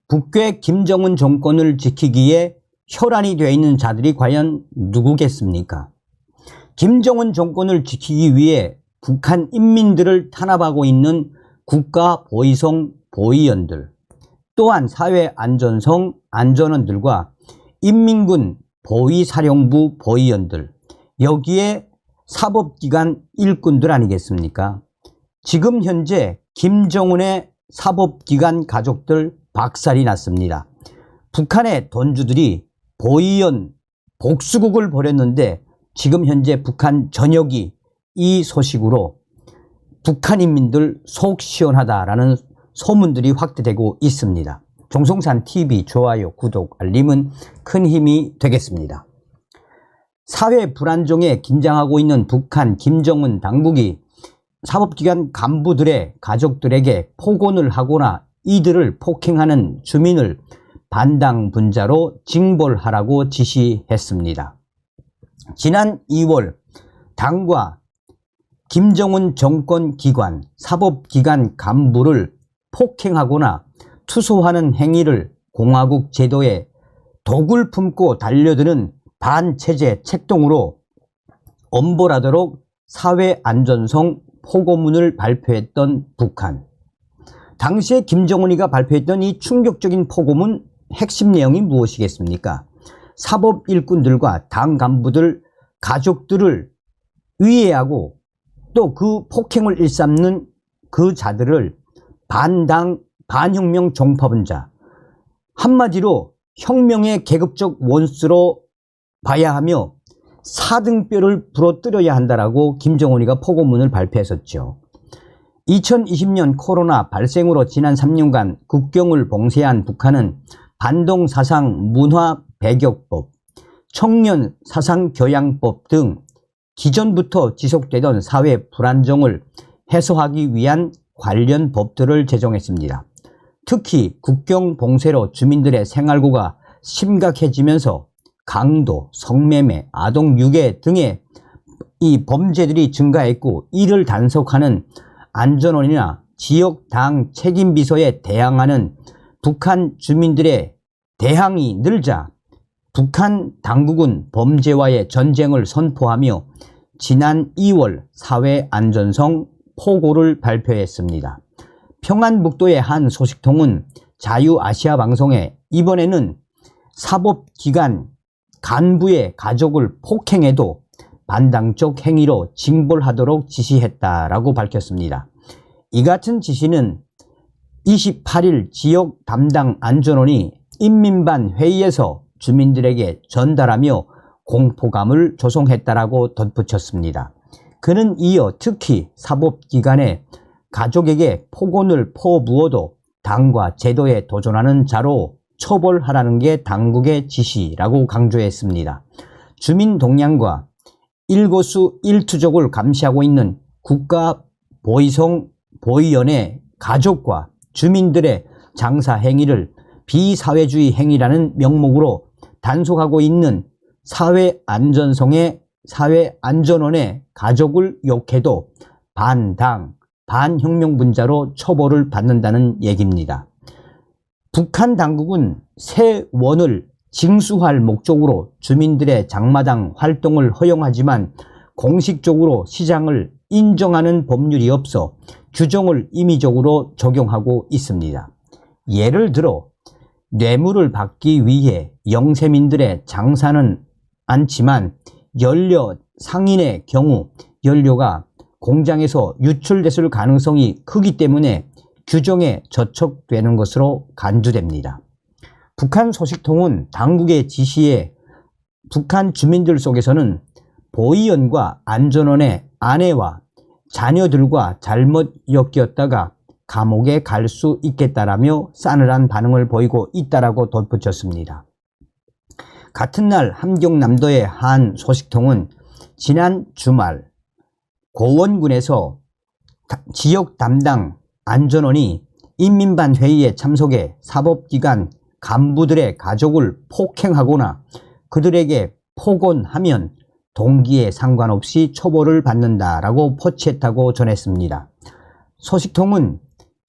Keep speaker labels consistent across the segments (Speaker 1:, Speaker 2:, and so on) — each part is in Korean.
Speaker 1: 북괴 김정은 정권을 지키기에 혈안이 되어 있는 자들이 과연 누구겠습니까? 김정은 정권을 지키기 위해 북한 인민들을 탄압하고 있는 국가보위성 보위원들, 또한 사회안전성 안전원들과 인민군 보위사령부 보위원들, 여기에 사법기관 일꾼들 아니겠습니까? 지금 현재 김정은의 사법기관 가족들 박살이 났습니다. 북한의 돈주들이 보위원 복수국을 벌였는데 지금 현재 북한 전역이 이 소식으로 북한 인민들 속 시원하다라는 소문들이 확대되고 있습니다. 종송산TV 좋아요, 구독, 알림은 큰 힘이 되겠습니다. 사회 불안정에 긴장하고 있는 북한 김정은 당국이 사법기관 간부들의 가족들에게 폭언을 하거나 이들을 폭행하는 주민을 반당분자로 징벌하라고 지시했습니다. 지난 2월 당과 김정은 정권 기관, 사법기관 간부를 폭행하거나 투소하는 행위를 공화국 제도에 독을 품고 달려드는 반체제 책동으로 엄벌하도록 사회안전성 포고문을 발표했던 북한. 당시에 김정은이가 발표했던 이 충격적인 포고문 핵심 내용이 무엇이겠습니까? 사법 일꾼들과 당 간부들 가족들을 위해하고 또 그 폭행을 일삼는 그 자들을 반당 반혁명 종파분자, 한마디로 혁명의 계급적 원수로 봐야 하며 사등뼈를 부러뜨려야 한다라고 김정은이가 포고문을 발표했었죠. 2020년 코로나 발생으로 지난 3년간 국경을 봉쇄한 북한은 반동 사상 문화 배격법, 청년 사상 교양법 등 기존부터 지속되던 사회 불안정을 해소하기 위한 관련 법들을 제정했습니다. 특히 국경 봉쇄로 주민들의 생활고가 심각해지면서 강도, 성매매, 아동 유괴 등의 이 범죄들이 증가했고, 이를 단속하는 안전원이나 지역 당 책임 비서에 대항하는 북한 주민들의 대항이 늘자 북한 당국은 범죄와의 전쟁을 선포하며 지난 2월 사회안전성 포고를 발표했습니다. 평안북도의 한 소식통은 자유아시아 방송에 이번에는 사법기관 간부의 가족을 폭행해도 반당적 행위로 징벌하도록 지시했다라고 밝혔습니다. 이 같은 지시는 28일 지역 담당 안전원이 인민반 회의에서 주민들에게 전달하며 공포감을 조성했다라고 덧붙였습니다. 그는 이어 특히 사법기관의 가족에게 폭언을 퍼부어도 당과 제도에 도전하는 자로 처벌하라는 게 당국의 지시라고 강조했습니다. 주민 동향과 일거수 일투족을 감시하고 있는 국가보위성 보위원회 가족과 주민들의 장사 행위를 비사회주의 행위라는 명목으로 단속하고 있는 사회안전원의 가족을 욕해도 반당, 반혁명분자로 처벌을 받는다는 얘기입니다. 북한 당국은 새 원을 징수할 목적으로 주민들의 장마당 활동을 허용하지만 공식적으로 시장을 인정하는 법률이 없어 규정을 임의적으로 적용하고 있습니다. 예를 들어 뇌물을 받기 위해 영세민들의 장사는 않지만 연료 상인의 경우 연료가 공장에서 유출됐을 가능성이 크기 때문에 규정에 저촉되는 것으로 간주됩니다. 북한 소식통은 당국의 지시에 북한 주민들 속에서는 보위원과 안전원의 아내와 자녀들과 잘못 엮였다가 감옥에 갈 수 있겠다라며 싸늘한 반응을 보이고 있다라고 덧붙였습니다. 같은 날 함경남도의 한 소식통은 지난 주말 고원군에서 지역 담당 안전원이 인민반 회의에 참석해 사법기관 간부들의 가족을 폭행하거나 그들에게 폭언하면 동기에 상관없이 처벌을 받는다라고 포치했다고 전했습니다. 소식통은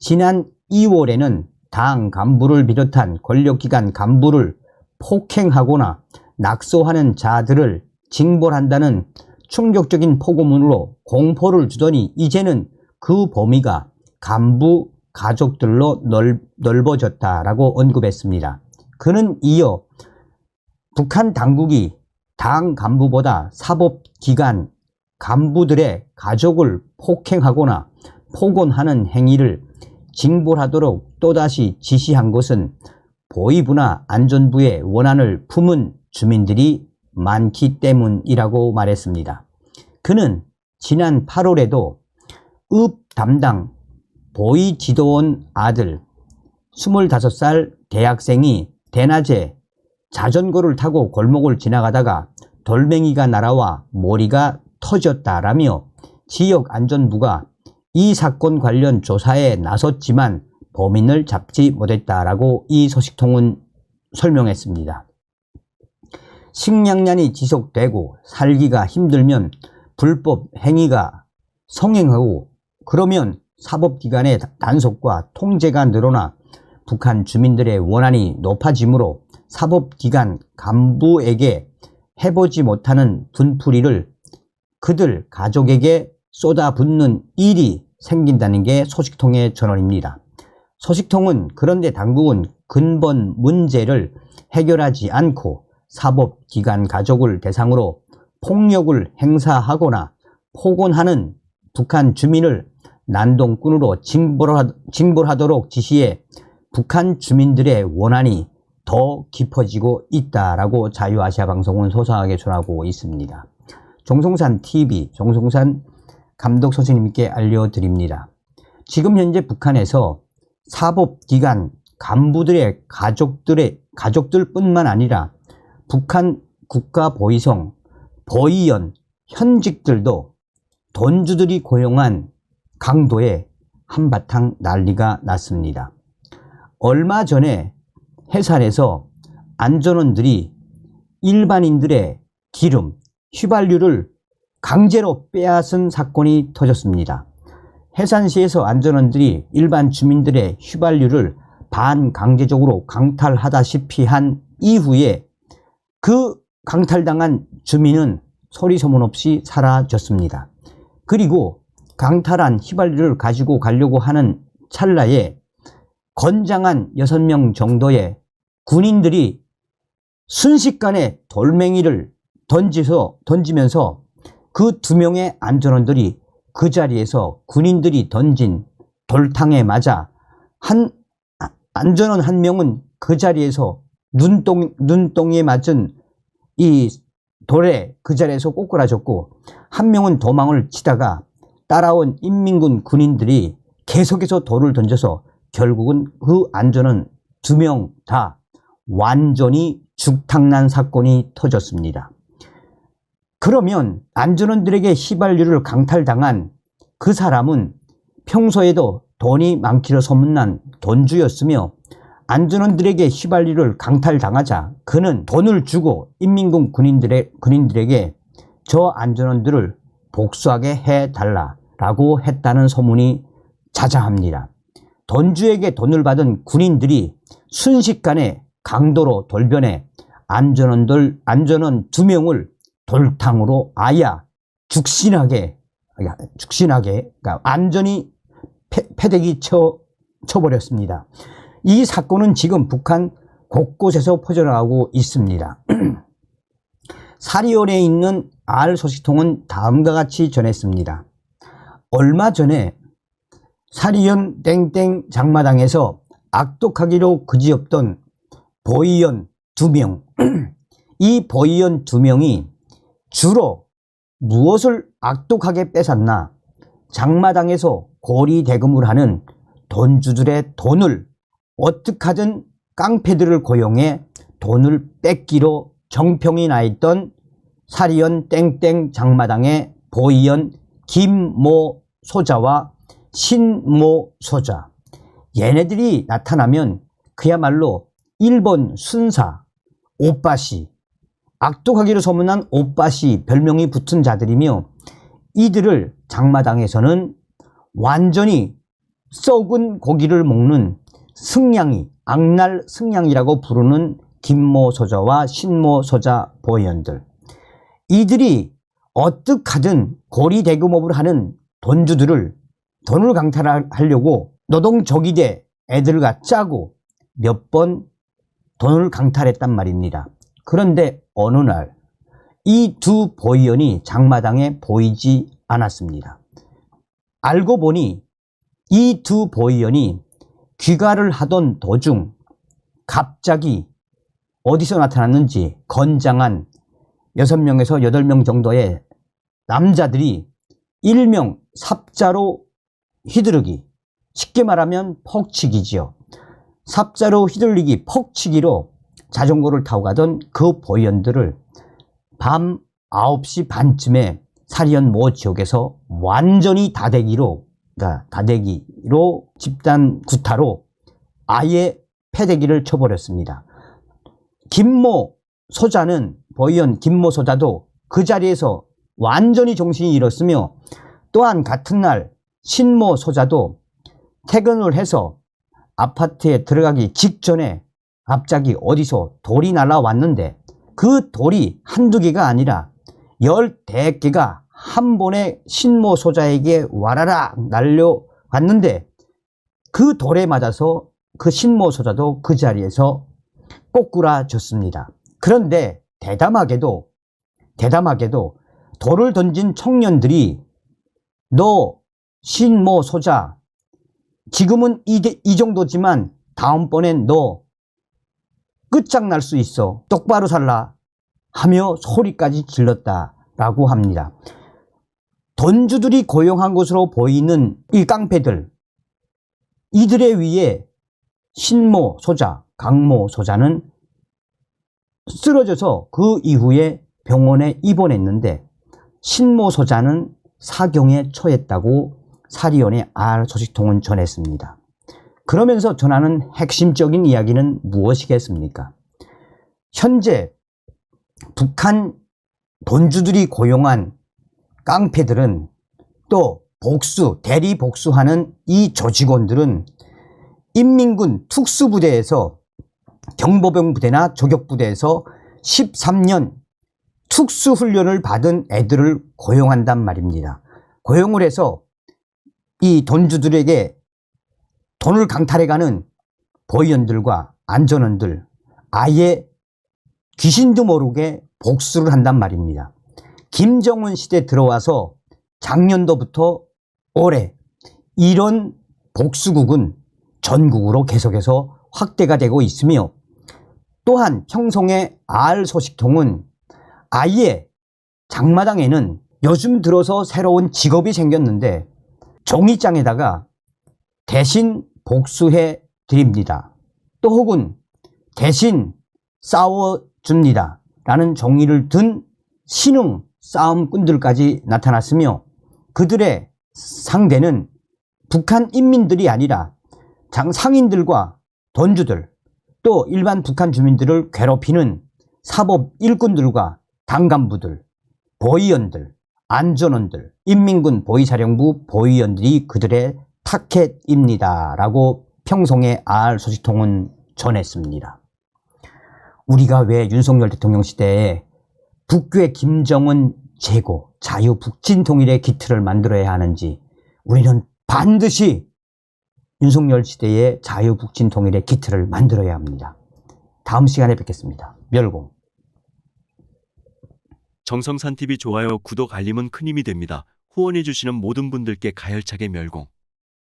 Speaker 1: 지난 2월에는 당 간부를 비롯한 권력기관 간부를 폭행하거나 낙소하는 자들을 징벌한다는 충격적인 포고문으로 공포를 주더니 이제는 그 범위가 간부 가족들로 넓어졌다라고 언급했습니다. 그는 이어 북한 당국이 당 간부보다 사법기관 간부들의 가족을 폭행하거나 폭언하는 행위를 징벌하도록 또다시 지시한 것은 보위부나 안전부의 원한을 품은 주민들이 많기 때문이라고 말했습니다. 그는 지난 8월에도 읍 담당 보위지도원 아들 25살 대학생이 대낮에 자전거를 타고 골목을 지나가다가 돌멩이가 날아와 머리가 터졌다라며 지역안전부가 이 사건 관련 조사에 나섰지만 범인을 잡지 못했다라고 이 소식통은 설명했습니다. 식량난이 지속되고 살기가 힘들면 불법 행위가 성행하고 그러면 사법기관의 단속과 통제가 늘어나 북한 주민들의 원한이 높아지므로 사법기관 간부에게 해보지 못하는 분풀이를 그들 가족에게 쏟아붓는 일이 생긴다는 게 소식통의 전언입니다. 소식통은 그런데 당국은 근본 문제를 해결하지 않고 사법기관 가족을 대상으로 폭력을 행사하거나 폭언하는 북한 주민을 난동꾼으로 징벌하도록 지시해 북한 주민들의 원한이 더 깊어지고 있다라고 자유아시아 방송은 소상하게 전하고 있습니다. 정성산 TV, 정성산 감독 선생님께 알려드립니다. 지금 현재 북한에서 사법기관 간부들의 가족들뿐만 아니라 북한 국가보위성, 보위원, 현직들도 돈주들이 고용한 강도에 한바탕 난리가 났습니다. 얼마 전에 해산에서 안전원들이 일반인들의 기름, 휘발유를 강제로 빼앗은 사건이 터졌습니다. 해산시에서 안전원들이 일반 주민들의 휘발유를 반강제적으로 강탈하다시피 한 이후에 그 강탈당한 주민은 소리 소문 없이 사라졌습니다. 그리고 강탈한 휘발유를 가지고 가려고 하는 찰나에 건장한 6명 정도의 군인들이 순식간에 돌멩이를 던지면서 그 2명의 안전원들이 그 자리에서 군인들이 던진 돌탕에 맞아 안전원 1명은 그 자리에서 눈동이에 맞은 이 돌에 그 자리에서 꼬꾸라졌고 1명은 도망을 치다가 따라온 인민군 군인들이 계속해서 돌을 던져서 결국은 그 안전원 2명 다 완전히 죽탕난 사건이 터졌습니다. 그러면 안전원들에게 휘발유를 강탈당한 그 사람은 평소에도 돈이 많기로 소문난 돈주였으며 안전원들에게 휘발유를 강탈당하자 그는 돈을 주고 인민군 군인들에게 저 안전원들을 복수하게 해달라라고 했다는 소문이 자자합니다. 돈주에게 돈을 받은 군인들이 순식간에 강도로 돌변해 안전원 2명을 돌탕으로 아야 죽신하게 그러니까 완전히 패대기 쳐버렸습니다. 이 사건은 지금 북한 곳곳에서 퍼져나가고 있습니다. 사리온에 있는 알 소식통은 다음과 같이 전했습니다. 얼마 전에 사리온 땡땡 장마당에서 악독하기로 그지없던 보위원 2명 이 보위원 2명이 주로 무엇을 악독하게 뺏었나? 장마당에서 고리대금을 하는 돈주들의 돈을 어떻게든 깡패들을 고용해 돈을 뺏기로 정평이 나 있던 사리온 땡땡 장마당의 보위원 김모 소자와 신모 소자, 얘네들이 나타나면 그야말로 일본 순사 오빠시, 악독하기로 소문난 오빠시 별명이 붙은 자들이며 이들을 장마당에서는 완전히 썩은 고기를 먹는 승냥이, 악날 승냥이라고 부르는 김모 소자와 신모 소자 보위원들, 이들이 어떻게든 고리대금업을 하는 돈주들을 돈을 강탈하려고 노동조기대 애들과 짜고 몇 번 돈을 강탈했단 말입니다. 그런데 어느 날 이 두 보위원이 장마당에 보이지 않았습니다. 알고 보니 이 두 보위원이 귀가를 하던 도중 갑자기 어디서 나타났는지 건장한 6명에서 8명 정도의 남자들이 일명 삽자로 휘두르기, 쉽게 말하면 폭치기지요. 삽자로 휘둘리기, 폭치기로 자전거를 타고 가던 그 보위원들을 밤 9시 반쯤에 사리연 모 지역에서 완전히 다대기로 집단 구타로 아예 패대기를 쳐버렸습니다. 김모 소자는, 보위원 김모 소자도 그 자리에서 완전히 정신이 잃었으며, 또한 같은 날 신모 소자도 퇴근을 해서 아파트에 들어가기 직전에 갑자기 어디서 돌이 날아왔는데, 그 돌이 한두 개가 아니라 10개가 한 번에 신모 소자에게 와라락 날려왔는데, 그 돌에 맞아서 그 신모 소자도 그 자리에서 꼬꾸라졌습니다. 그런데 대담하게도 돌을 던진 청년들이, 너 신모 소자 지금은 이 정도지만 다음번엔 너 끝장날 수 있어, 똑바로 살라 하며 소리까지 질렀다라고 합니다. 돈주들이 고용한 것으로 보이는 이 깡패들, 이들에 의해 신모 소자, 강모 소자는 쓰러져서 그 이후에 병원에 입원했는데, 신모 소자는 사경에 처했다고 사리연의 알 소식통은 전했습니다. 그러면서 전하는 핵심적인 이야기는 무엇이겠습니까? 현재 북한 돈주들이 고용한 깡패들은, 또 대리 복수하는 이 조직원들은 인민군 특수부대에서, 경보병 부대나 조격부대에서 13년 특수훈련을 받은 애들을 고용한단 말입니다. 고용을 해서 이 돈주들에게 돈을 강탈해가는 보위원들과 안전원들, 아예 귀신도 모르게 복수를 한단 말입니다. 김정은 시대 들어와서 작년도부터 올해 이런 복수국은 전국으로 계속해서 확대가 되고 있으며, 또한 평송의 알 소식통은 아예 장마당에는 요즘 들어서 새로운 직업이 생겼는데, 종이장에다가 대신 복수해 드립니다, 또 혹은 대신 싸워줍니다 라는 종이를 든 신흥 싸움꾼들까지 나타났으며, 그들의 상대는 북한 인민들이 아니라 상인들과 돈주들, 또 일반 북한 주민들을 괴롭히는 사법 일꾼들과 당간부들, 보위원들, 안전원들, 인민군 보위사령부 보위원들이 그들의 타켓입니다 라고 평송의 알 소식통은 전했습니다. 우리가 왜 윤석열 대통령 시대에 북괴 김정은 제고, 자유 북진 통일의 기틀을 만들어야 하는지, 우리는 반드시 윤석열 시대의 자유 북진 통일의 기틀을 만들어야 합니다. 다음 시간에 뵙겠습니다. 멸공.
Speaker 2: 정성산TV 좋아요, 구독, 알림은 큰 힘이 됩니다. 후원해주시는 모든 분들께 가열차게 멸공.